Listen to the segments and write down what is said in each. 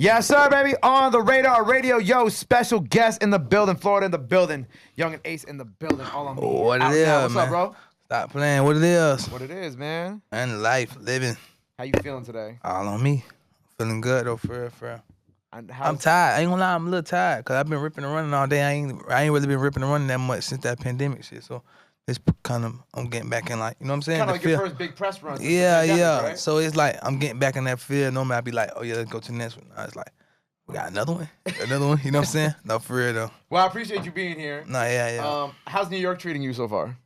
Yes, sir, baby. On the Radar Radio. Yo, special guest in the building. Florida in the building. Young and Ace in the building. All on me. What it Out is, now. What's man? up, bro? Stop playing. What it is? What it is, man. And life, living. How you feeling today? All on me. Feeling good, though, for real. And I'm tired. I ain't gonna lie, I'm a little tired, because I've been ripping and running all day. I ain't really been ripping and running that much since that pandemic shit. So it's kind of, I'm getting back in, like, you know what I'm saying? kind of like your first big press run. since the pandemic, right? So it's like, I'm getting back in that field. Normally I'd be like, oh yeah, let's go to the next one. Now it's like, we got another one? Another one? You know what I'm saying? No, for real, though. Well, I appreciate you being here. No, yeah. How's New York treating you so far?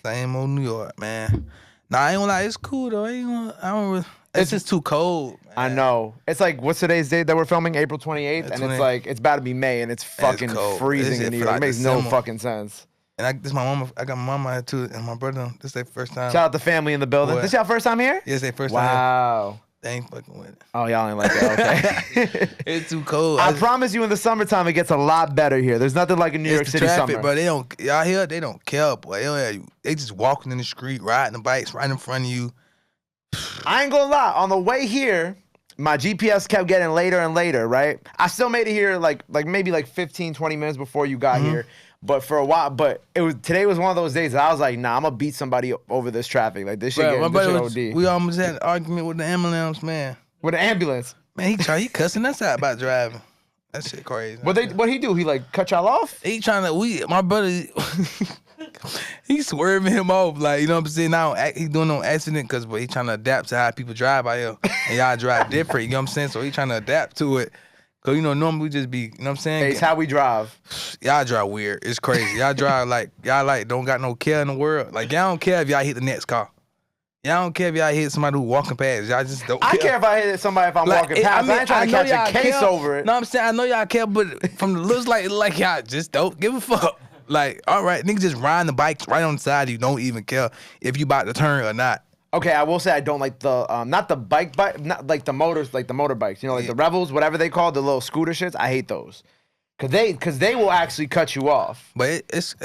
Same old New York, man. Nah, I ain't gonna lie, it's cool, though. It's just too cold, man. I know. It's like, what's today's date that we're filming? April 28th? And it's like, it's about to be May, and it's fucking freezing in New York. It makes no fucking sense. And this my mama. I got my mama here too, and my brother. This their first time. Shout out the family in the building. Boy. This y'all first time here? Yeah, it's their first time. Wow. They ain't fucking with it. Oh, y'all ain't like that. Okay. It's too cold. I promise you, in the summertime, it gets a lot better here. There's nothing like a New York City traffic, summer. But y'all here, they don't care, boy. They just walking in the street, riding the bikes right in front of you. I ain't gonna lie. On the way here, my GPS kept getting later and later, right? I still made it here like maybe 15, 20 minutes before you got here. But for a while, today was one of those days that I was like, nah, I'm gonna beat somebody over this traffic. Like this shit OD. We almost had an argument with the ambulance, man. With the ambulance. Man, he cussing us out about driving. That shit crazy. What he do? He like cut y'all off? He trying to my brother he swerving him off, like, you know what I'm saying? Now he doing no accident because he trying to adapt to how people drive out here. And y'all drive different, you know what I'm saying? So he trying to adapt to it. Cause normally we just be, you know what I'm saying? Hey, it's how we drive. Y'all drive weird. It's crazy. Y'all drive y'all don't got no care in the world. Like, y'all don't care if y'all hit the next car. Y'all don't care if y'all hit somebody who walking past. Y'all just don't care. I care if I hit somebody if I'm walking past. I ain't trying to catch a case over it. No, I'm saying, I know y'all care, but from the looks like y'all just don't give a fuck. Like, all right, niggas just riding the bikes right on the side of you. Don't even care if you about to turn or not. Okay, I will say I don't like the not the bike, not like the motors, like the motorbikes. You know, like the Rebels, whatever they call the little scooter shits. I hate those, cause they will actually cut you off. But it's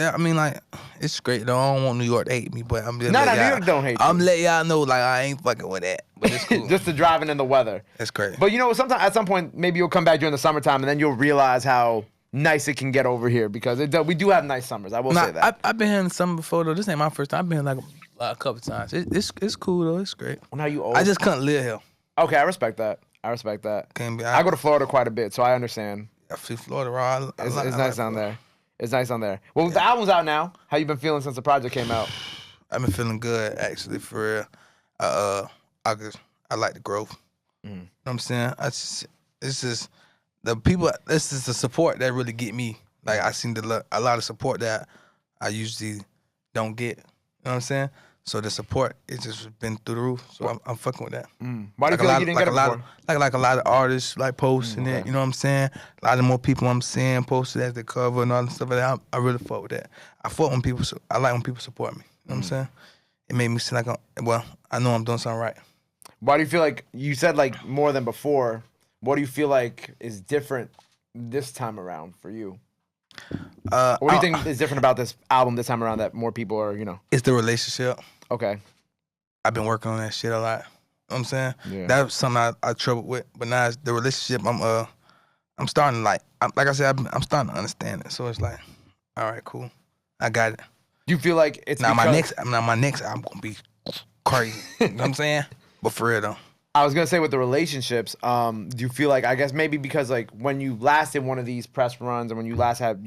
great though. I don't want New York to hate me, but I'm just New York don't hate you. I'm letting y'all know, like, I ain't fucking with that. But it's cool. Just the driving in the weather. It's crazy. But sometimes at some point maybe you'll come back during the summertime and then you'll realize how nice it can get over here, because we do have nice summers. I will say that. I've been here in the summer before though. This ain't my first time. I've been here like a couple times. It's cool though. It's great. Well, now you old. I just couldn't live here. Okay, I respect that. I go to Florida quite a bit, so I understand. I feel Florida raw. It's nice down there. It's nice down there. Well, the album's out now. How you been feeling since the project came out? I've been feeling good, actually, for real. I like the growth. You know what I'm saying? It's just the people. This is the support that really get me. Like, I seen a lot of support that I usually don't get. You know what I'm saying? So the support, it's just been through the roof. So I'm fucking with that. Why do you feel like you didn't get it before? Like a lot of artists like posting it. You know what I'm saying? A lot of more people I'm seeing posted as the cover and all that stuff like that. I really fuck with that. I like when people support me. You know what I'm saying? It made me seem like I know I'm doing something right. Why do you feel like, you said like more than before, what do you feel like is different this time around for you? What do you think is different about this album this time around that more people are, It's the relationship. Okay. I've been working on that shit a lot. You know what I'm saying? Yeah. That was something I troubled with. But now it's the relationship, I'm starting like I said, I'm starting to understand it. So it's like, all right, cool. I got it. Do you feel like it's my next album gonna be crazy. You know what I'm saying? But for real though. I was gonna say, with the relationships, do you feel like, I guess maybe because like when you last did one of these press runs, and when you last had,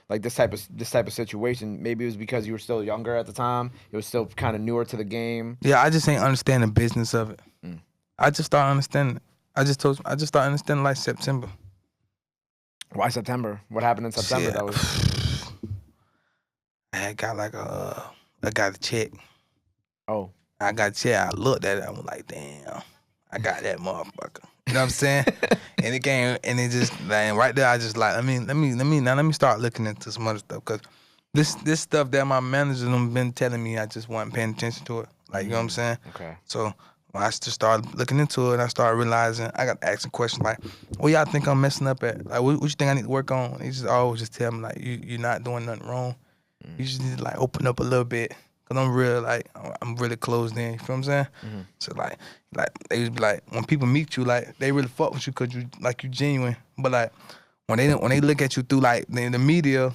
like this type of situation, maybe it was because you were still younger at the time. It was still kind of newer to the game. Yeah, I just ain't understand the business of it. I just started understanding it. I just started understanding like September. Why September? What happened in September? Yeah. That was. I got a check. Oh. I got a check. I looked at it. I was like, damn. I got that motherfucker. You know what I'm saying? And it came, and it just, like, right there, I just like, let me start looking into some other stuff, because this stuff that my managers have been telling me, I just wasn't paying attention to it. Like, you know what I'm saying? Okay. So when I just started looking into it, I started realizing, I got asking questions like, what y'all think I'm messing up at? Like, what you think I need to work on? They just always just tell me, like, you're not doing nothing wrong. You just need to, like, open up a little bit. Cause I'm really closed in. You feel what I'm saying? Mm-hmm. So like they used to be like, when people meet you, like they really fuck with you cause you genuine. But like when they look at you through like the media,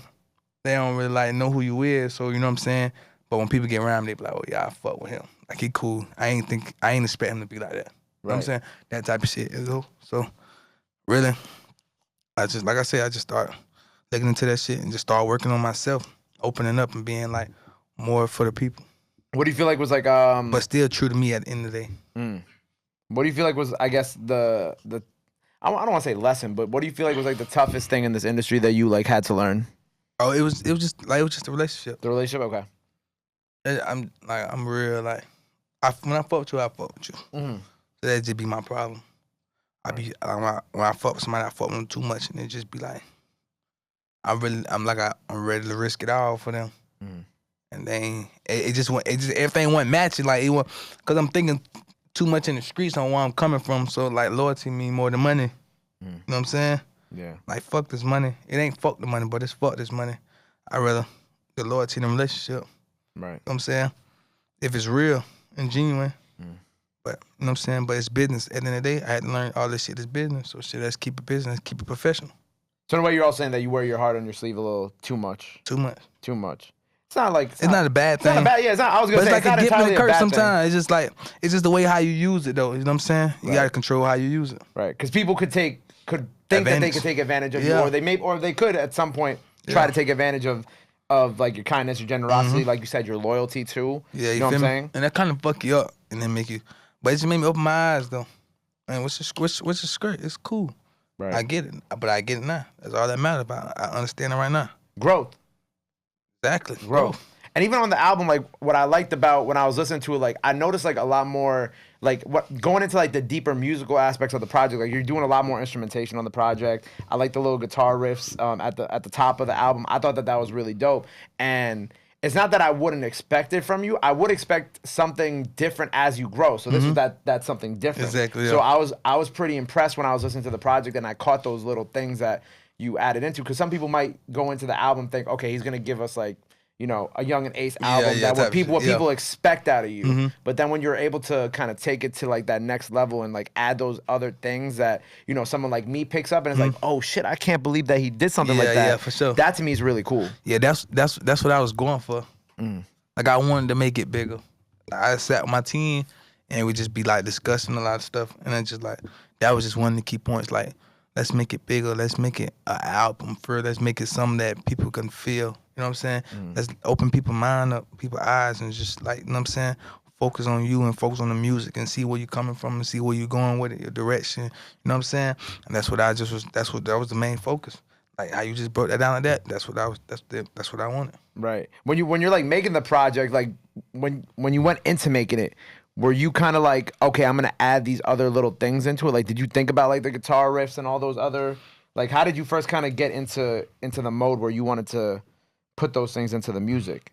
they don't really like know who you is. So you know what I'm saying? But when people get around me, they be like, oh yeah, I fuck with him. Like he cool. I ain't expect him to be like that. You know what I'm saying? That type of shit. So really, I just start looking into that shit and just start working on myself, opening up and being like more for the people. What do you feel like was like But still true to me at the end of the day. What do you feel like was, I guess, the I don't want to say lesson, but what do you feel like was like the toughest thing in this industry that you like had to learn? Oh, it was just the relationship. The relationship, okay. I'm real like when I fuck with you, I fuck with you. Mm-hmm. So that just be my problem. When I fuck with somebody, I fuck with them too much, and it just be like I'm ready to risk it all for them. Mm-hmm. And then it just everything wasn't matching. Like it was, cause I'm thinking too much in the streets on where I'm coming from. So like loyalty mean more than money. You know what I'm saying? Yeah. Like fuck this money. It ain't fuck the money, but it's fuck this money. I rather the loyalty in the relationship. Right. You know what I'm saying? If it's real and genuine. But you know what I'm saying? But it's business. At the end of the day, I had to learn all this shit is business. So shit, let's keep it business, keep it professional. So in a way, you're all saying that you wear your heart on your sleeve a little too much. Too much. Too much. It's not like it's not a bad thing. It's not a bad. Yeah, it's not. I was gonna say it's like it's a gift and a curse sometimes. Thing. It's just the way how you use it though. You know what I'm saying? You gotta control how you use it. Right. Because people could think that they could take advantage of you, or they could at some point try to take advantage of like your kindness, your generosity, like you said, your loyalty too. Yeah, you know what I'm saying? And that kind of fuck you up and then make you. But it just made me open my eyes though. Man, which is great. It's cool. Right. I get it, but I get it now. That's all that matters about. I understand it right now. Growth. Exactly. Growth. And even on the album, like what I liked about when I was listening to it, like I noticed like a lot more, like what going into like the deeper musical aspects of the project. Like you're doing a lot more instrumentation on the project. I like the little guitar riffs at the top of the album. I thought that was really dope. And it's not that I wouldn't expect it from you. I would expect something different as you grow. So this was that's something different. Exactly. Yeah. So I was pretty impressed when I was listening to the project and I caught those little things that you added into. Because some people might go into the album think, okay, he's gonna give us like, you know, a Young and Ace album what people expect out of you. But then when you're able to kind of take it to like that next level and like add those other things that, you know, someone like me picks up and it's like, oh shit, I can't believe that he did something like that. Yeah, for sure. That to me is really cool. Yeah, that's what I was going for. Like I wanted to make it bigger. I sat with my team and we just be like discussing a lot of stuff, and it's just like that was just one of the key points. Like, let's make it bigger. Let's make it an album for. Let's make it something that people can feel. You know what I'm saying? Let's open people's mind up, people's eyes, and just like, you know what I'm saying? Focus on you and focus on the music and see where you're coming from and see where you're going with it, your direction. You know what I'm saying? And that's what that was the main focus. Like how you just broke that down like that. That's what I wanted. Right. When you're like making the project, like when you went into making it, were you kind of like, okay, I'm gonna add these other little things into it? Like, did you think about like the guitar riffs and all those other, like, how did you first kind of get into the mode where you wanted to put those things into the music?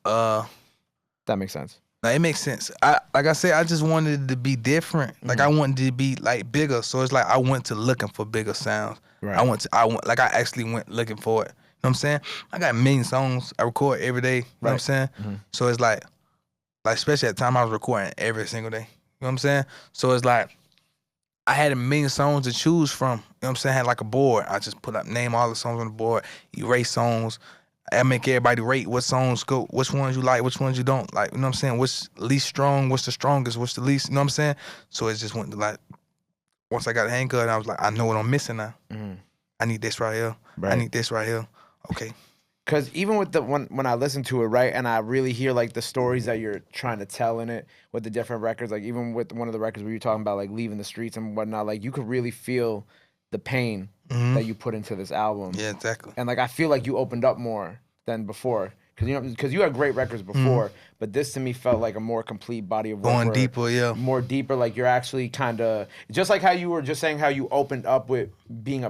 That makes sense. No, it makes sense. Like I said, I just wanted it to be different. Like I wanted it to be like bigger. So it's like I went to looking for bigger sounds. Right. I actually went looking for it. You know what I'm saying? I got a million songs I record every day. You know what I'm saying? So it's like especially at the time I was recording every single day. You know what I'm saying? So it's like I had a million songs to choose from. You know what I'm saying? I had like a board. I just put up, name all the songs on the board, erase songs. I make everybody rate what songs go, which ones you like, which ones you don't like. You know what I'm saying? What's least strong, what's the strongest, what's the least, you know what I'm saying? So it just went to like, once I got a hang of it, I was like, I know what I'm missing now. I need this right here. Right. I need this right here. Okay. Because even with the when I listen to it, right, and I really hear like the stories that you're trying to tell in it with the different records, like even with one of the records where you're talking about like leaving the streets and whatnot, like you could really feel the pain that you put into this album. Yeah, exactly. And like I feel like you opened up more than before. Because you had great records before, but this to me felt like a more complete body of work. Going deeper, yeah. More deeper, like you're actually kind of, just like how you were just saying how you opened up with being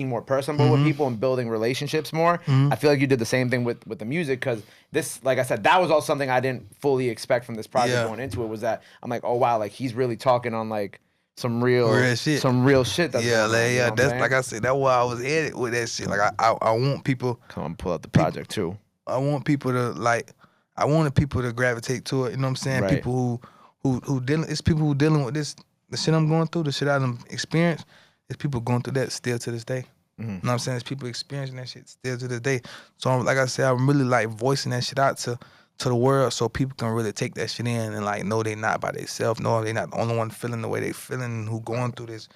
more personable with people and building relationships more. I feel like you did the same thing with the music, because this, like I said, that was all something I didn't fully expect from this project going into it, was that I'm like, oh wow, like he's really talking on like some real shit. Some real shit. That's going on, you know that's like I said, that's why I was headed with that shit. Like I want people. Come on, pull out the project too. I want people to like, I wanted people to gravitate to it. You know what I'm saying? Right. People who dealing. It's people who dealing with this. The shit I'm going through. The shit I done experienced. It's people going through that still to this day. You know what I'm saying? It's people experiencing that shit still to this day. So like I said, I'm really like voicing that shit out to the world so people can really take that shit in and like know they not by themselves, know they not the only one feeling the way they feeling who going through this.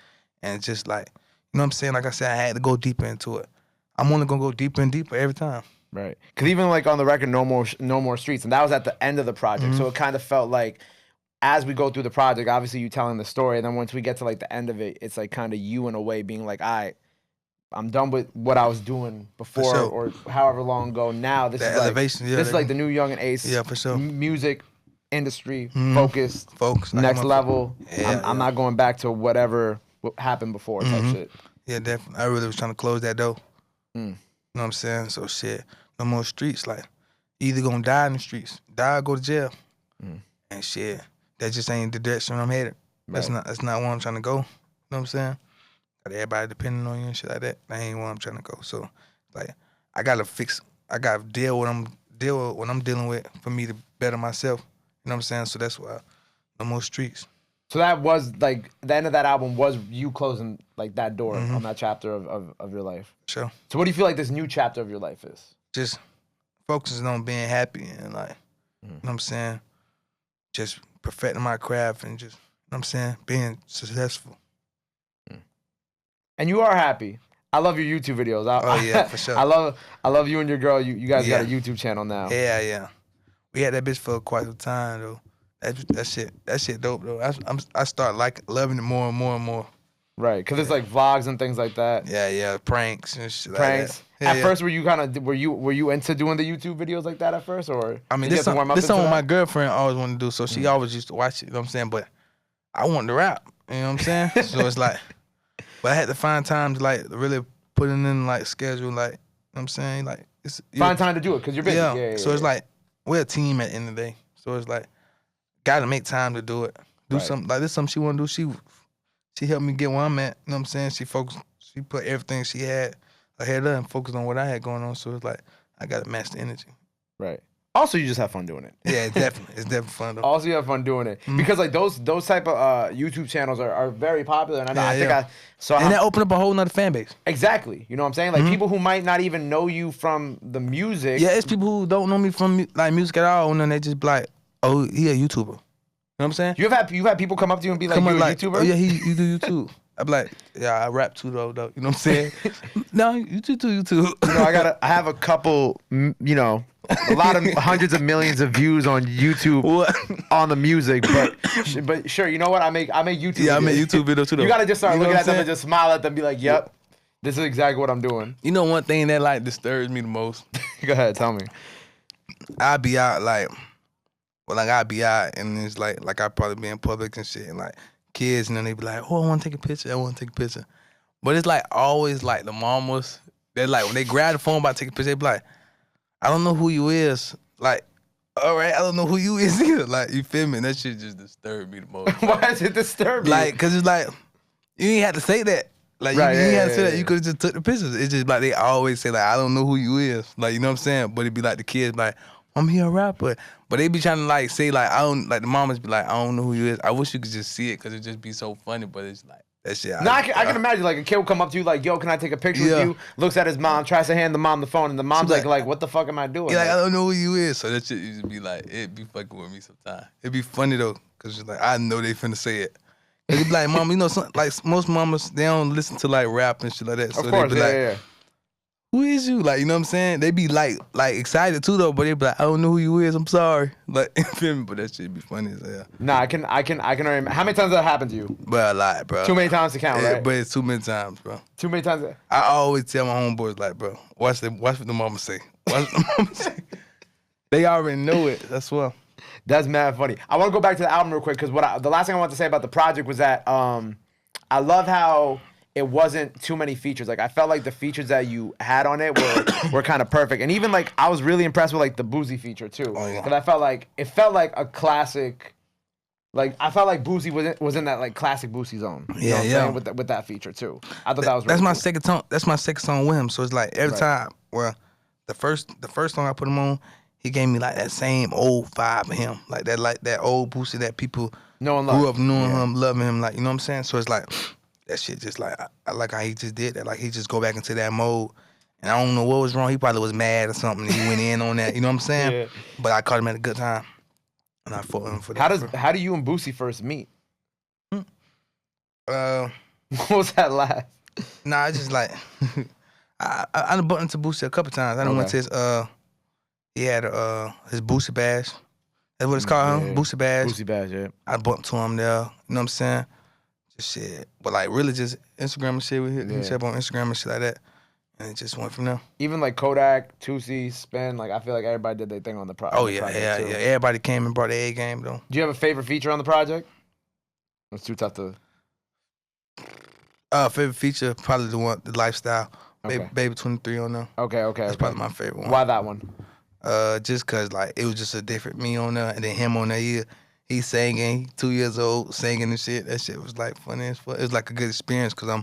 And just like, you know what I'm saying? Like I said, I had to go deeper into it. I'm only gonna go deeper and deeper every time. Right. Because even like on the record, no more streets, and that was at the end of the project. So it kind of felt like as we go through the project, obviously you telling the story, and then once we get to like the end of it, it's like kind of you in a way being like, I'm done with what I was doing before or however long ago. Now this is elevation, like this is like the new Young and Ace. Yeah, for sure. Music industry focused, focus, next level. Yeah, I'm not going back to whatever happened before type shit. Yeah, definitely. I really was trying to close that door. You know what I'm saying? So shit, no more streets. Like, either gonna die in the streets, die or go to jail. And shit, that just ain't the direction I'm headed. Right. That's not where I'm trying to go. You know what I'm saying? Got everybody depending on you and shit like that. That ain't where I'm trying to go. So, like, I gotta deal with what I'm dealing with for me to better myself. You know what I'm saying? So that's why no more streets. So that was like the end of that album was you closing like that door on that chapter of your life. Sure. So what do you feel like this new chapter of your life is? Just focusing on being happy and like, you know what I'm saying? Just perfecting my craft and just, you know what I'm saying? Being successful. And you are happy. I love your YouTube videos. Yeah, for sure. I love you and your girl. You guys got a YouTube channel now. Yeah. We had that bitch for quite some time though. That shit dope though. I start loving it more and more and more. Right, because it's like vlogs and things like that. Yeah, pranks and shit. Pranks. Like that. At first, were you into doing the YouTube videos like that at first, or I mean, this something my girlfriend always wanted to do, so she always used to watch it. You know what I'm saying? But I wanted to rap. You know what I'm saying? So it's like, but I had to find time to like really put it in like schedule, like, you know what I'm saying? Like, find time to do it because you're busy. Yeah. So it's like we're a team at the end of the day. So it's like, gotta make time to do it. Do something like this. Something she want to do. She helped me get where I'm at. You know what I'm saying? She put everything she had ahead of her and focused on what I had going on. So it's like, I got to match the energy. Right. Also, you just have fun doing it. Yeah, definitely. It's definitely fun, though. Also, you have fun doing it. Because, like, those type of YouTube channels are very popular. And I think that opened up a whole nother fan base. Exactly. You know what I'm saying? Like, people who might not even know you from the music. Yeah, it's people who don't know me from, like, music at all. And then they just be like, oh, he a YouTuber. You know what I'm saying? You've had people come up to you and be like, you a YouTuber? Oh, yeah, you do YouTube. I'm like, yeah, I rap too though. You know what I'm saying? No, you too. You know, I have a couple, you know, a lot of hundreds of millions of views on YouTube on the music, but sure, you know what? I make YouTube videos. I make YouTube videos too though. You gotta just start looking at them and just smile at them and be like, yep, this is exactly what I'm doing. You know one thing that like disturbs me the most? Go ahead, tell me. I be out I be out and it's like I probably be in public and shit and like kids and then they be like, oh, I want to take a picture. But it's like always like the mamas, they're like when they grab the phone about to take a picture, they be like, I don't know who you is. Like, all right, I don't know who you is either. Like, you feel me? And that shit just disturbed me the most. Why is it disturbing? Like, cause it's like you ain't have to say that. Like, you ain't have to say that. You could have just took the pictures. It's just like they always say like, I don't know who you is. Like, you know what I'm saying? But it be like the kids like, I'm here a rapper. But they be trying to like say like, the mamas be like, I don't know who you is. I wish you could just see it because it just be so funny. But it's like, that shit. No, I can imagine like a kid will come up to you like, yo, can I take a picture with you? Looks at his mom, tries to hand the mom the phone, and the mom's like, what the fuck am I doing? Yeah, like, I don't know who you is. So that shit used to be like, it be fucking with me sometimes. It be funny though, because it's like, I know they finna say it. They be like, mom, you know, like most mamas, they don't listen to like rap and shit like that. So of course, they be like, who is you? Like, you know what I'm saying? They be like excited too though, but they be like, I don't know who you is. I'm sorry. Like, you feel me? But that shit be funny as hell. Nah, I can already. How many times did that happen to you? But a lot, bro. Too many times to count, right? But it's too many times, bro. Too many times. I always tell my homeboys like, bro, watch what the mama say. Watch what the mama say. They already know it. That's why. That's mad funny. I want to go back to the album real quick because the last thing I want to say about the project was that I love how it wasn't too many features. Like, I felt like the features that you had on it were kind of perfect. And even, like, I was really impressed with, like, the Boozy feature, too. Oh, yeah. Because it felt like a classic, like, I felt like Boozy was in that, like, classic Boozy zone. You know what I'm saying? With that feature, too. I thought that was really cool. Second song. That's my second song with him. So it's like every time, well, the first song I put him on, he gave me like that same old vibe of him, like that old Boosie that people grew up knowing him, loving him, like, you know what I'm saying? So it's like that shit just like I like how he just did that, like he just go back into that mode. And I don't know what was wrong. He probably was mad or something. He went in on that, you know what I'm saying? Yeah. But I caught him at a good time, and I fought him for that. How do you and Boosie first meet? What was that laugh? Nah, it's just like I done bumped into Boosie a couple times. I done went to his he had his Boosie bash. That's what it's called, huh? Boosie bash. Boosie bash, yeah. I bumped to him there. You know what I'm saying? Just shit, but like really just Instagram and shit. We hit up on Instagram and shit like that. And it just went from there. Even like Kodak, Tusi, Spin, like I feel like everybody did their thing on the project. Oh yeah. Everybody came and brought their A game though. Do you have a favorite feature on the project? It's too tough to. Favorite feature probably the lifestyle. Okay. Baby 23 on there. Okay. That's probably my favorite one. Why that one? Just cause like it was just a different me on there, and then him on there. He's singing. He 2 years old, singing and shit. That shit was like funny as fuck. It was like a good experience cause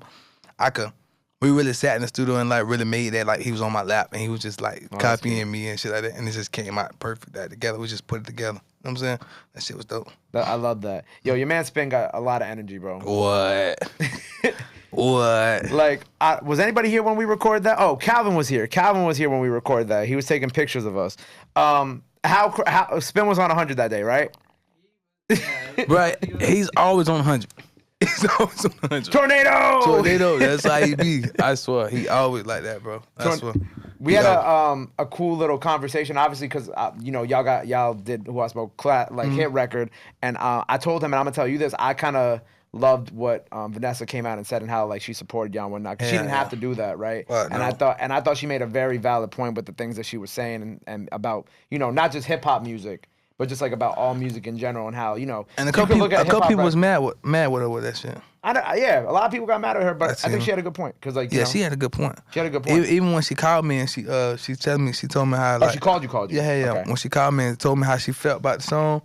we really sat in the studio and like really made that like he was on my lap and he was just like copying me and shit like that, and it just came out perfect that together. We just put it together. You know what I'm saying? That shit was dope. I love that. Yo, your man Spin got a lot of energy, bro. What? What? Like, was anybody here when we recorded that? Oh, Calvin was here. Calvin was here when we recorded that. He was taking pictures of us. How Spin was on 100 that day, right? Right. He's always on 100. He's always on 100. Tornado. That's how he be. I swear. He always like that, bro. I swear. We had a cool little conversation, obviously, because y'all did Who I Spoke hit record, and I told him, and I'm gonna tell you this, I kind of loved what Vanessa came out and said and how like she supported y'all and whatnot, because she didn't have to do that, right? And I thought she made a very valid point with the things that she was saying and about not just hip hop music, but just like about all music in general and how And a couple people was mad with her with that shit. A lot of people got mad at her, but I think she had a good point because she had a good point. She had a good point. Even when she called me and she told me how like she called you. Yeah. Okay. When she called me and told me how she felt about the song,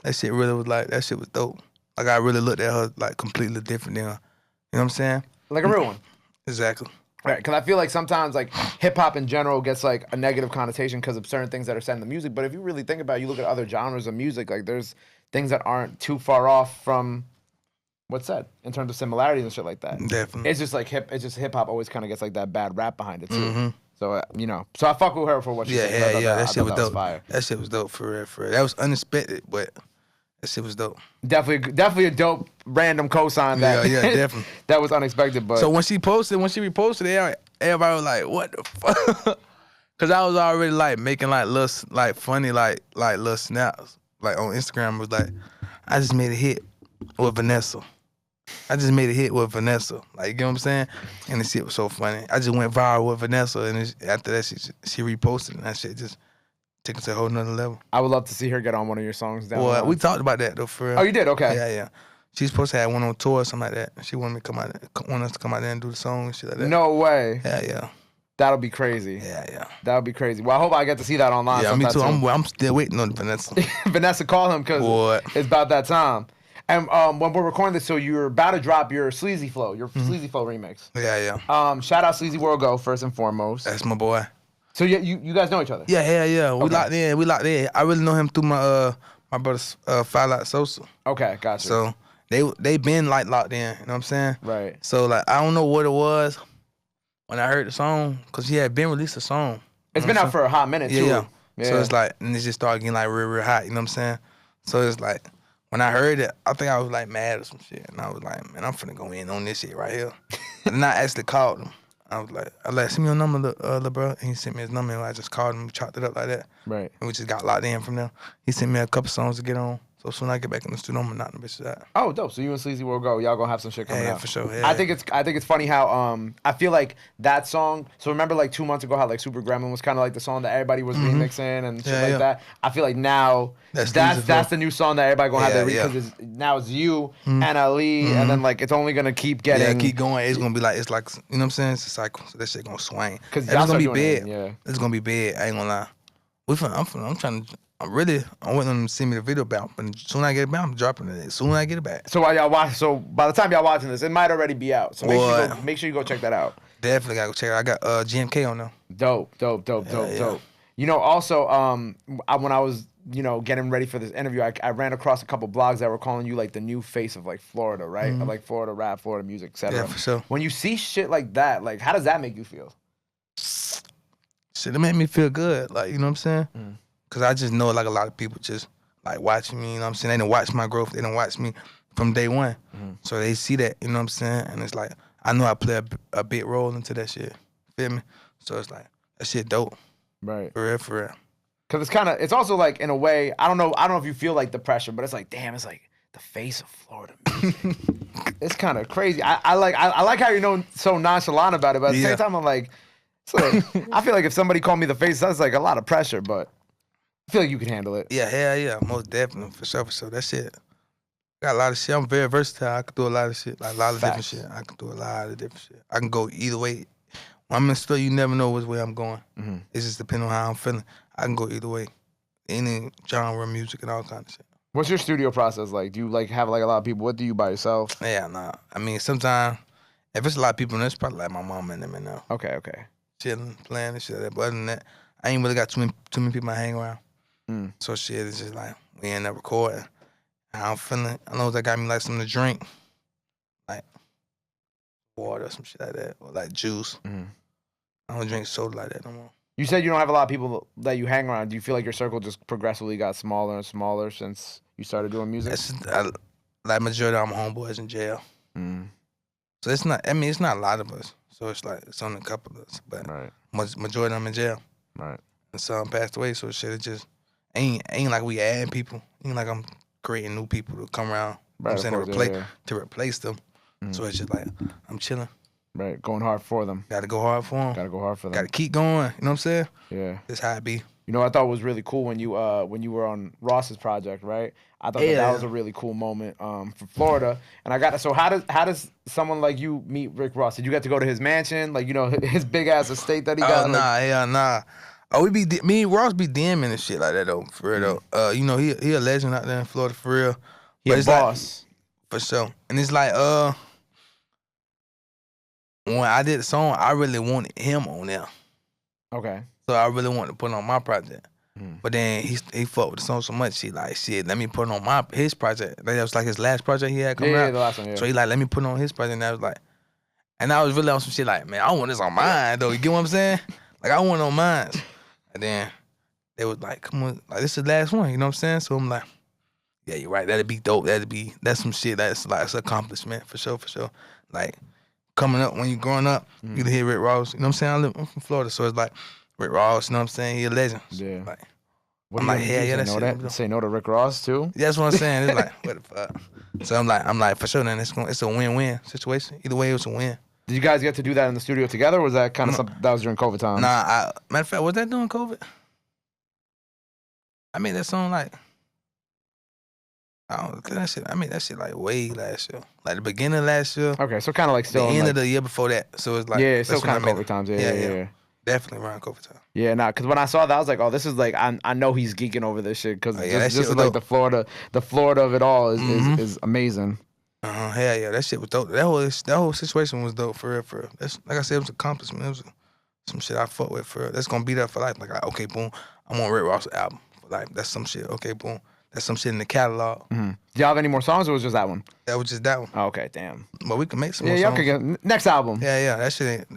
that shit really was like that shit was dope. Like I really looked at her like completely different than her. You know what I'm saying? Like a real one. Exactly. Right, because I feel like sometimes like hip hop in general gets like a negative connotation because of certain things that are said in the music. But if you really think about it, you look at other genres of music, like there's things that aren't too far off from what's said in terms of similarities and shit like that. Definitely. It's just like hip hop always kind of gets like that bad rap behind it too. So so I fuck with her for what she said. That shit was dope. Fire. That shit was dope for real. That was unexpected, but that shit was dope. Definitely a dope random cosign that. Yeah, definitely. That was unexpected, but so when she reposted it, everybody was like, "What the fuck?" Cause I was already like making like little like funny like little snaps like on Instagram. It was like, I just made a hit with Vanessa. Like, you know what I'm saying? And the shit was so funny. I just went viral with Vanessa, and after that, she reposted, and that shit just took it to a whole nother level. I would love to see her get on one of your songs down. Well, we talked about that though, for real. Oh, you did? Okay. Yeah. She's supposed to have one on tour or something like that. She wanted us to come out there and do the song and shit like that. No way. Yeah. That'll be crazy. Yeah. That'll be crazy. Well, I hope I get to see that online. Yeah, me too. I'm still waiting on Vanessa. Vanessa, call him because it's about that time. And when we're recording this, so you're about to drop your Sleazy Flow, Sleazy Flow remix. Yeah. Shout out Sleazy World Go first and foremost. That's my boy. So you guys know each other? Yeah. We locked in. I really know him through my brother's Five Lot Sosa. Okay, gotcha. So they been like locked in. You know what I'm saying? Right. So like I don't know what it was when I heard the song, cause he had been released a song. It's been out for a hot minute too. Yeah. So it's like, and it just started getting like real hot. You know what I'm saying? So it's like, when I heard it, I think I was like mad or some shit, and I was like, man, I'm finna go in on this shit right here. And then I actually called him. I was like, send me your number, little bro. And he sent me his number, and I just called him, chopped it up like that. Right. And we just got locked in from there. He sent me a couple songs to get on. So soon I get back in the studio, I'm gonna knock them bitches out. Oh, dope. So you and Sleazy World Go, y'all gonna have some shit coming out. Yeah, for sure. Yeah. I think it's funny how I feel like that song. So remember like 2 months ago how like Super Gremlin was kind of like the song that everybody was remixing and shit like that. I feel like now that's the new song that everybody gonna have because now it's you and Ali and then like it's only gonna keep getting keep going. It's gonna be like you know what I'm saying? It's a cycle. So that shit gonna swing. Because it's gonna be big. It's gonna be big. I ain't gonna lie. I'm waiting on them to send me the video back, but as soon as I get it back, I'm dropping it. As soon as I get it back. So while y'all watch, by the time y'all watching this, it might already be out. So make sure you go check that out. Definitely gotta go check it out. I got GMK on there. Dope. You know, also, when I was, getting ready for this interview, I ran across a couple blogs that were calling you like the new face of like Florida, right? Of, like Florida rap, Florida music, etc. Yeah, for sure. When you see shit like that, like how does that make you feel? Shit, it made me feel good. Like, you know what I'm saying? Cause I just know like a lot of people just like watching me, you know what I'm saying? They didn't watch my growth. They didn't watch me from day one. So they see that, you know what I'm saying? And it's like, I know I play a big role into that shit. Feel me? So it's like, that shit dope. Right. For real, for real. Cause it's also like in a way, I don't know if you feel like the pressure, but it's like, damn, it's like the face of Florida music. It's kind of crazy. I like how you're so nonchalant about it, but at the same time, I'm like, I feel like if somebody called me the face, that's like a lot of pressure, but I feel like you can handle it. Yeah, hell yeah, most definitely, for sure, for sure. That shit, got a lot of shit. I'm very versatile. I can do a lot of shit, like a lot of different shit. I can do a lot of different shit. I can go either way. When I'm in the store, you never know which way I'm going. It's just depending on how I'm feeling. I can go either way, any genre of music and all kinds of shit. What's your studio process like? Do you like have like a lot of people? What do you by yourself? Yeah, nah. I mean, sometimes if it's a lot of people, it's probably like my mom and them and now. Okay. Chilling, playing and shit like that. But other than that, I ain't really got too many people I hang around. So shit, it's just like we end up recording. How I'm feeling. I know that got me like something to drink, like water or some shit like that, or like juice. I don't drink soda like that no more. You said you don't have a lot of people that you hang around. Do you feel like your circle just progressively got smaller and smaller since you started doing music? Like majority of my homeboys in jail. So it's not. I mean, it's not a lot of us. So it's like it's only a couple of us, but majority of them in jail. Right. And some passed away. So shit, it just ain't like we adding people. Ain't like I'm creating new people to come around. Right. I'm saying to replace them. So it's just like I'm chilling. Right, going hard for them. Got to go hard for them. Got to go hard for them. Got to keep going. You know what I'm saying? Yeah. That's how it be. You know, I thought was really cool when you were on Ross's project, right? I thought that was a really cool moment for Florida. And so how does someone like you meet Rick Ross? Did you get to go to his mansion, like his big ass estate that he got? Nah. Oh, me and Ross be DMing and shit like that though, for real though. He a legend out there in Florida for real. He a boss. Like, for sure. And it's like when I did the song, I really wanted him on there. Okay. So I really wanted to put it on my project. But then he fucked with the song so much, he like, shit, let me put it on his project. That was like his last project he had coming out. Yeah, the last one, yeah. So he like, let me put it on his project. And I was like, and I was really on some shit like, man, I want this on mine though. You get what I'm saying? Like, I want it on mine. And then they was like, come on, like, this is the last one. You know what I'm saying? So I'm like, yeah, you're right. That'd be dope. That's some shit. That's like, it's an accomplishment for sure. Like, coming up, when you're growing up, you hear Rick Ross. You know what I'm saying? I'm from Florida, so it's like Rick Ross. You know what I'm saying? He a legend. Yeah. Like, I'm like, yeah, that's shit. Say no to Rick Ross too. Yeah, that's what I'm saying. It's like, what the fuck? So I'm like, for sure. Then it's a win-win situation. Either way, it's a win. Did you guys get to do that in the studio together, or was that kind of something that was during COVID times? Nah, matter of fact, was that during COVID? I made that song like, I made that shit like way last year. Like the beginning of last year. Okay, so kind of like still the end of the year before that. So it's like, yeah, it's still kind of COVID times. Yeah. Definitely around COVID time. Yeah, because when I saw that, I was like, oh, this is like, I know he's geeking over this shit because this is like dope. the Florida of it all is amazing. Hell yeah, that shit was dope. That whole situation was dope for real. That's, like I said, it was an accomplishment. It was some shit I fuck with for real. That's gonna be there for life. Like, okay, boom, I'm on Rick Ross' album. Like, that's some shit. Okay, boom. That's some shit in the catalog. Do y'all have any more songs, or was it just that one? That was just that one. Oh, okay, damn. But we can make some more songs. Yeah, y'all can get next album. Yeah, that shit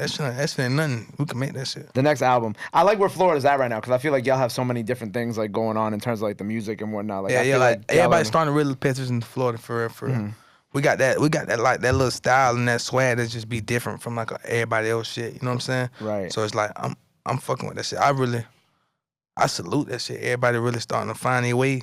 ain't nothing. We can make that shit. The next album. I like where Florida's at right now because I feel like y'all have so many different things like going on in terms of like the music and whatnot. Like, like everybody's starting to really pay attention to Florida for real. We got that like that little style and that swag that just be different from like everybody else shit. You know what I'm saying? Right. So it's like I'm fucking with that shit. I salute that shit. Everybody really starting to find their way.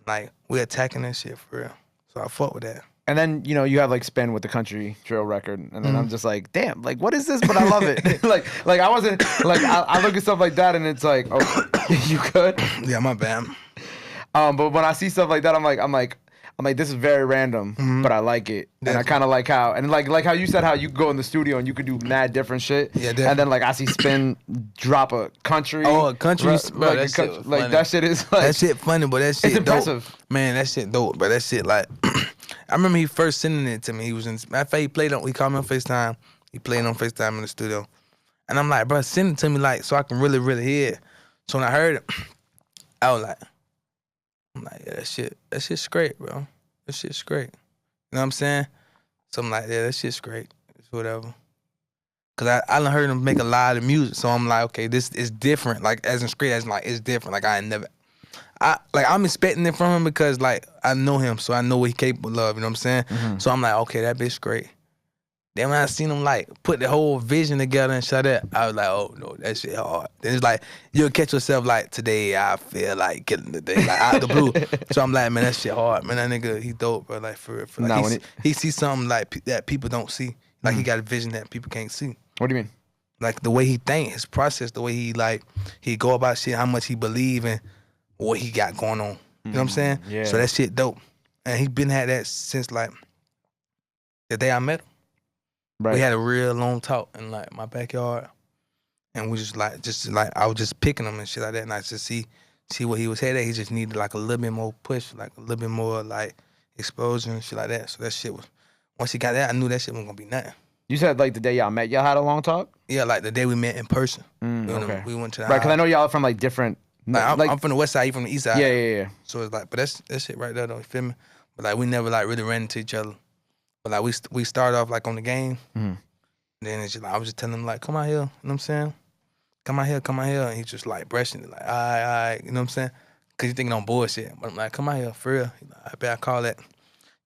Like, we attacking that shit for real. So I fuck with that. And then, you have like Spin with the country drill record. And then I'm just like, damn, like, what is this? But I love it. like I wasn't, like, I look at stuff like that and it's like, oh, you could? Yeah, my bad. But when I see stuff like that, I'm like, this is very random, but I like it. Definitely. And I kind of like how, and like how you said how you go in the studio and you could do mad different shit. Yeah, definitely. And then like I see Spin drop a country. Oh, a country, bro, that shit was funny. That shit is like, that shit funny, but that shit it's impressive. Dope. Man, that shit dope, but that shit like, I remember he first sending it to me. He was in, matter of fact, he called me on FaceTime. He played on FaceTime in the studio. And I'm like, bro, send it to me like so I can really, really hear it. So when I heard it, I was like, yeah, that shit's great, bro. That shit's great. You know what I'm saying? So I'm like, yeah, that shit's great. It's whatever. Cause I done heard him make a lot of music, so I'm like, okay, this is different. Like as in straight, as in like it's different. Like I'm expecting it from him because like I know him, so I know what he capable of. You know what I'm saying? Mm-hmm. So I'm like, okay, that bitch great. Then when I seen him like put the whole vision together and shit like that, I was like, oh no, that shit hard. Then it's like you'll catch yourself like today I feel like killing the day, like out the blue. So I'm like, man, that shit hard, man. That nigga he dope, bro. Like for real, like he sees something like that people don't see. Like he got a vision that people can't see. What do you mean? Like the way he think, his process, the way he go about shit, how much he believe in what he got going on. You know what I'm saying? Yeah. So that shit dope. And he been had that since like the day I met him. Right. We had a real long talk in like my backyard. And we just like I was just picking him and shit like that. And I just see what he was headed at. He just needed like a little bit more push, like a little bit more like exposure and shit like that. So that shit was, once he got that, I knew that shit wasn't gonna be nothing. You said like the day y'all met, y'all had a long talk? Yeah, like the day we met in person. Okay. We went to the right, because I house. know y'all from like different. I'm from the west side, you from the east side. Yeah. So it's like, but that shit right there though, you feel me? But like we never like really ran into each other. But like we started off like on the game. Mm-hmm. Then it's just like, I was just telling him like, come out here, you know what I'm saying? Come out here. And he's just like brushing it, like, all right, you know what I'm saying? Cause he's thinking on bullshit. But I'm like, come out here, for real. He's like, I bet I call that.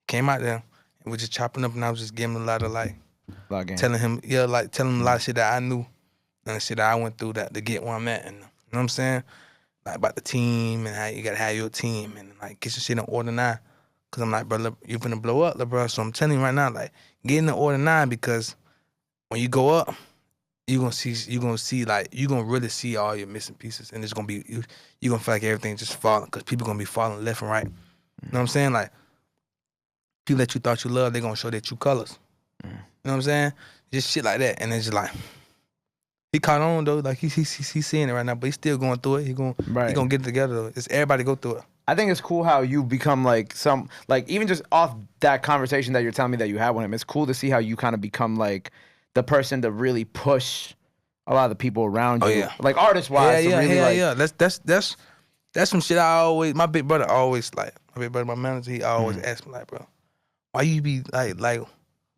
Came out there and we're just chopping up and I was just giving him a lot of like, telling him a lot of shit that I knew and the shit that I went through that to get where I'm at. And you know what I'm saying? Like about the team and how you gotta have your team and like get your shit in order now. Cause I'm like, bro, you finna blow up, bro. So I'm telling you right now, like, get in the order now because when you go up, you're gonna really see all your missing pieces, and it's gonna be you're gonna feel like everything just falling because people gonna be falling left and right. You know what I'm saying? Like people that you thought you loved, they're gonna show their true colors. You know what I'm saying? Just shit like that, and it's just like he caught on though, like he's seeing it right now, but he's still going through it. He gonna get it together though. It's everybody go through it. I think it's cool how you become like even just off that conversation that you're telling me that you had with him. It's cool to see how you kind of become like the person to really push a lot of the people around you. Oh, yeah. Like artist wise. Yeah. That's some shit I always, my big brother, my manager, he always asked me like, bro, why you be like,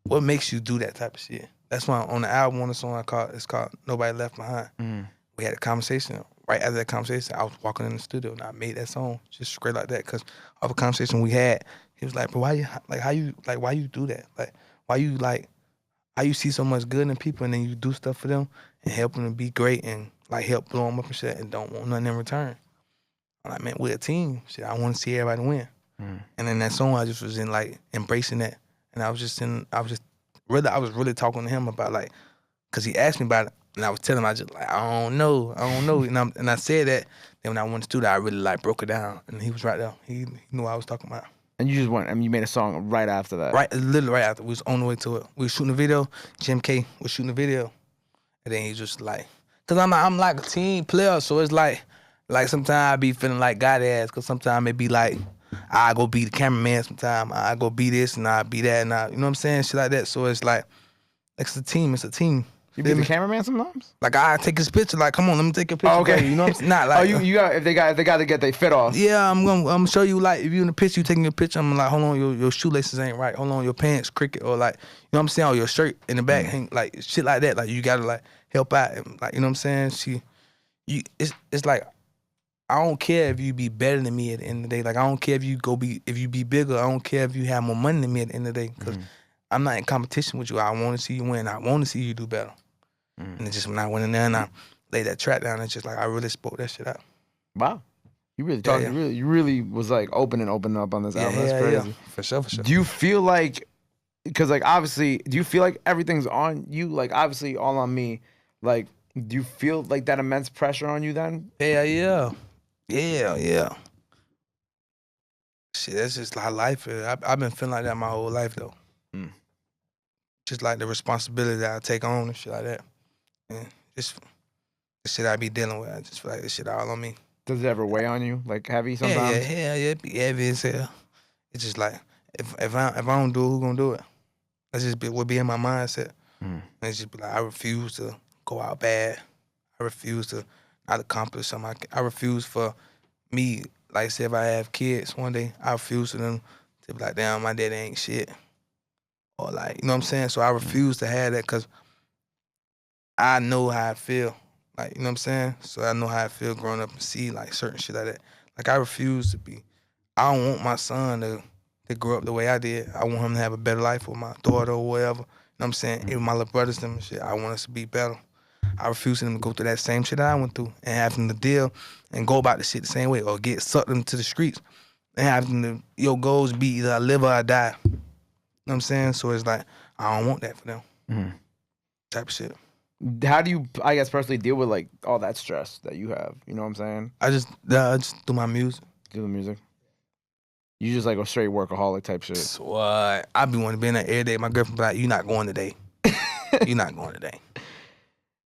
what makes you do that type of shit? That's why on the album, on the song it's called Nobody Left Behind. We had a conversation. Right after that conversation, I was walking in the studio and I made that song just straight like that because of a conversation we had. He was like, bro, why you do that? Like, why you see so much good in people and then you do stuff for them and help them to be great and like help blow them up and shit and don't want nothing in return. I'm like, man, we're a team. Shit, I want to see everybody win. And in that song, I just was in like embracing that. And I was really talking to him about like, cause he asked me about it and I was telling him, I just like, I don't know. And I said that. Then when I went to studio, I really like broke it down and he was right there. He knew what I was talking about. And you just went, you made a song right after that. Right, literally right after. We was on the way to it. We was shooting a video. Jim K was shooting a video. And then he just like, cause I'm like a team player, so it's like sometimes I be feeling like God ass, cause sometimes it be like, I go be the cameraman sometimes, I go be this and I be that and you know what I'm saying? Shit like that. So it's like it's a team. You be the cameraman sometimes? Like I take his picture, like come on, let me take a picture. Oh, okay. You know what I'm saying? Not like you got if they got to get their fit off. Yeah, I'm gonna show you like if you in the picture, you taking a picture, I'm like, hold on, your shoelaces ain't right. Hold on, your pants crooked or like, you know what I'm saying, or your shirt in the back hang like shit like that. Like you gotta like help out and like, you know what I'm saying? It's like I don't care if you be better than me at the end of the day. Like I don't care if you be bigger. I don't care if you have more money than me at the end of the day. Cause I'm not in competition with you. I want to see you win. I want to see you do better. And it's just when I went in there and I laid that track down, it's just like I really spoke that shit out. Wow. You really talked. Yeah. You really was like opening up on this album. That's crazy. Yeah. For sure. Do you feel like, because like obviously, do you feel like everything's on you? Like obviously all on me. Like, do you feel like that immense pressure on you then? Yeah. Shit, that's just how life is. I've been feeling like that my whole life though. Just like the responsibility that I take on and shit like that. And just the shit I be dealing with. I just feel like this shit all on me. Does it ever weigh on you, like heavy sometimes? Yeah, it be heavy as hell. It's just like if I don't do it, who gonna do it? That's just what be in my mindset. And it's just be like I refuse to go out bad. I refuse to I'd accomplish something. I refuse for me, like say if I have kids one day, I refuse for them to be like, damn, my daddy ain't shit. Or like, you know what I'm saying? So I refuse to have that because I know how I feel. Like, you know what I'm saying? So I know how I feel growing up and see like certain shit like that. Like I refuse to be. I don't want my son to grow up the way I did. I want him to have a better life with my daughter or whatever. You know what I'm saying? Even my little brothers and shit, I want us to be better. I refuse for them to go through that same shit that I went through and have them to deal and go about the shit the same way or get sucked into the streets and have them to, your goals be either I live or I die. You know what I'm saying? So it's like, I don't want that for them. Type of shit. How do you, I guess, personally deal with like all that stress that you have? You know what I'm saying? I just do my music. Do the music. You just like a straight workaholic type shit. So what? I be wanting to be in there every day. My girlfriend be like, "You not going today? You not going today?"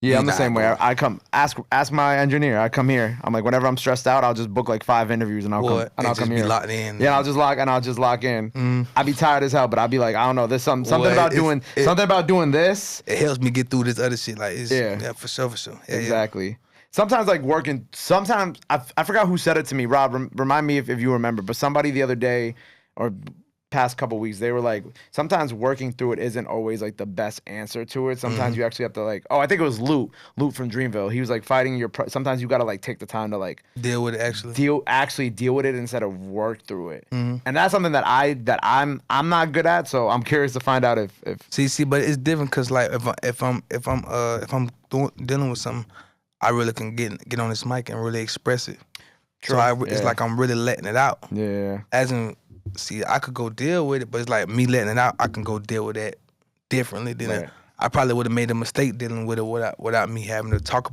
Yeah, I'm the same way. I come ask my engineer. I come here. I'm like, whenever I'm stressed out, I'll just book like 5 interviews and I'll come here. Locked in. Yeah, I'll just lock in. I'll be tired as hell, but I'll be like, I don't know. There's something about doing this. It helps me get through this other shit. Like, yeah, for sure. Yeah, exactly. Yeah. Sometimes like working. Sometimes I forgot who said it to me. Rob, remind me if you remember. But somebody the other day or past couple weeks, they were like, sometimes working through it isn't always like the best answer to it. Sometimes you actually have to like, I think it was Loot from Dreamville. He was like fighting sometimes you gotta like take the time to like deal with it actually. Deal with it instead of work through it. And that's something that I'm not good at. So I'm curious to find out if see, but it's different because like if I'm dealing with something, I really can get on this mic and really express it. True. So it's like I'm really letting it out. Yeah. As in. See, I could go deal with it, but it's like me letting it out. I can go deal with that differently than I probably would have made a mistake dealing with it without me having to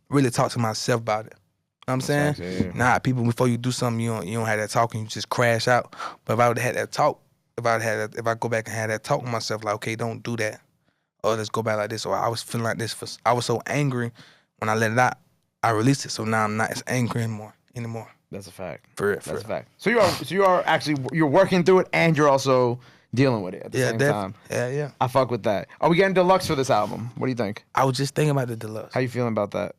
really talk to myself about it. You know what I'm saying? Exactly, yeah. Nah, people, before you do something, you don't have that talk and you just crash out. But if I would have had that talk, if I go back and had that talk with myself, like, okay, don't do that, or let's go back like this, or I was feeling like this, I was so angry when I let it out, I released it, so now I'm not as angry anymore. That's a fact. That's a fact. So you are actually you're working through it and you're also dealing with it at the same time. Yeah. I fuck with that. Are we getting deluxe for this album? What do you think? I was just thinking about the deluxe. How you feeling about that?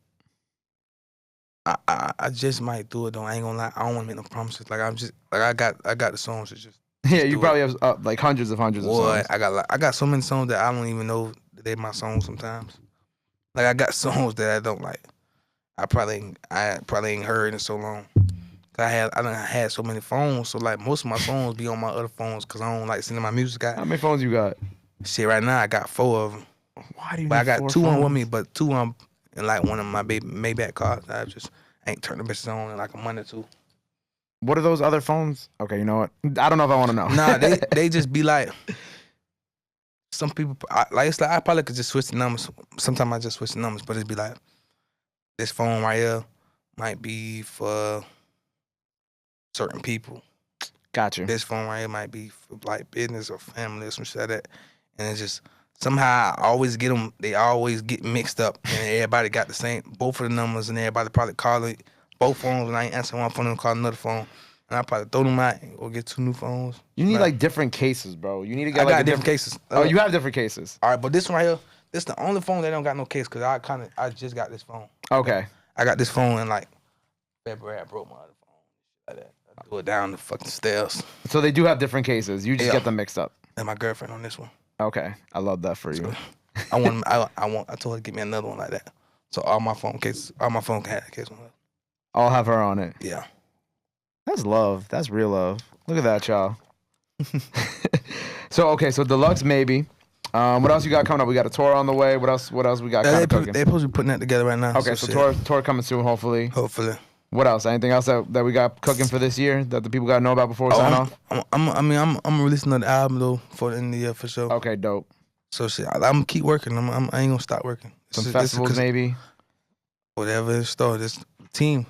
I just might do it though. I ain't gonna lie. I don't want to make no promises. Like I got the songs to just. Yeah, you probably have like hundreds of songs. I got so many songs that I don't even know that they're my songs sometimes. Like I got songs that I don't like. I probably ain't heard in so long. I done had so many phones, so like most of my songs be on my other phones because I don't like sending my music out. How many phones you got? Shit, right now I got 4 of them. Why do you? But need I got 2 phones? on with me, but 2 on and like one of my Maybach cars. I just ain't turned the bitches on in like a month or 2. What are those other phones? Okay, you know what? I don't know if I want to know. Nah, they just be like. Some people it's like I probably could just switch the numbers. Sometimes I just switch the numbers, but it'd be like this phone right here might be for certain people. Gotcha. This phone right here might be for like business or family or some shit like that. And it's just somehow I always get them. They always get mixed up, and everybody got the same both of the numbers, and everybody probably call it both phones. And I ain't answering one phone and call another phone. And I probably throw them out and go get 2 new phones. You need like different cases, bro. You need to get I got different cases. Oh, you have different cases. All right, but this one right here, this the only phone that don't got no case because I just got this phone. Okay. I got this phone in like February. I broke my other phone. Like that. I threw it down the fucking stairs. So they do have different cases. You just get them mixed up. And my girlfriend on this one. Okay, I love that for you. I told her to get me another one like that. So all my phone can have a case on her. I'll have her on it. Yeah. That's love. That's real love. Look at that, y'all. So deluxe maybe. What else you got coming up? We got a tour on the way. What else we got kind of cooking? They're supposed to be putting that together right now. Okay, so tour coming soon, hopefully. Hopefully. What else? Anything else that we got cooking for this year that the people got to know about before we sign off? I'm releasing another album though for the end of the year for sure. Okay, dope. So shit, I'm gonna keep working. I ain't gonna stop working. Some festivals maybe. Whatever it starts, it's a team.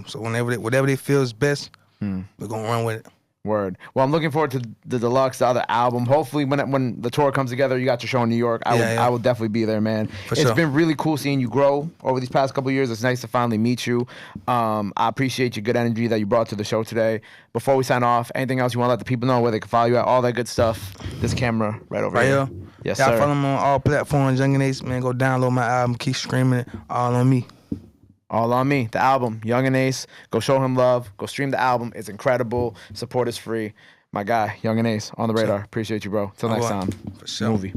So whatever they feel is best, we're gonna run with it. Word. Well, I'm looking forward to the deluxe, the other album. Hopefully, when the tour comes together, you got your show in New York. I will definitely be there, man. It's been really cool seeing you grow over these past couple of years. It's nice to finally meet you. I appreciate your good energy that you brought to the show today. Before we sign off, anything else you want to let the people know where they can follow you at? All that good stuff. This camera right over here. Yes, sir. Y'all follow me on all platforms. Yungeen, man, go download my album. Keep streaming it all on me. All on me. The album, Young and Ace. Go show him love. Go stream the album. It's incredible. Support is free. My guy, Young and Ace, on the radar. Appreciate you, bro. Till next time. For sure. Movie.